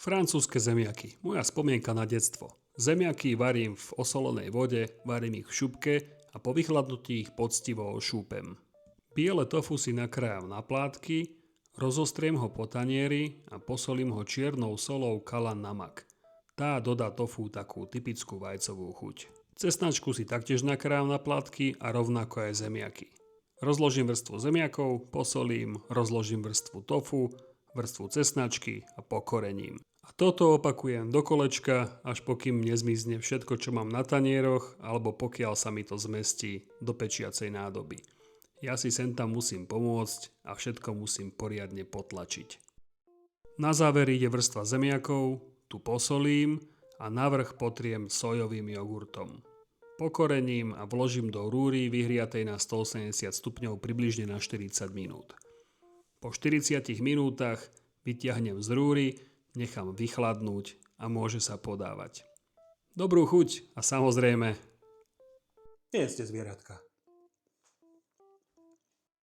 Francúzske zemiaky. Moja spomienka na detstvo. Zemiaky varím v osolenej vode, varím ich v šupke a po vychladnutí ich poctivo ošúpem. Biele tofu si nakrájam na plátky, rozostriem ho po tanieri a posolím ho čiernou solou kalan namak. Tá dodá tofu takú typickú vajcovú chuť. Cesnačku si taktiež nakrájam na plátky a rovnako aj zemiaky. Rozložím vrstvu zemiakov, posolím, rozložím vrstvu tofu, vrstvu cesnačky a pokorením. A toto opakujem do kolečka, až pokým nezmizne všetko, čo mám na tanieroch, alebo pokiaľ sa mi to zmestí do pečiacej nádoby. Ja si sem tam musím pomôcť a všetko musím poriadne potlačiť. Na záver ide vrstva zemiakov, tu posolím a navrch potriem sojovým jogurtom. Pokorením a vložím do rúry vyhriatej na 180 stupňov približne na 40 minút. Po 40 minútach vytiahnem z rúry, nechám vychladnúť a môže sa podávať. Dobrú chuť a samozrejme, Nie ste zvieratka.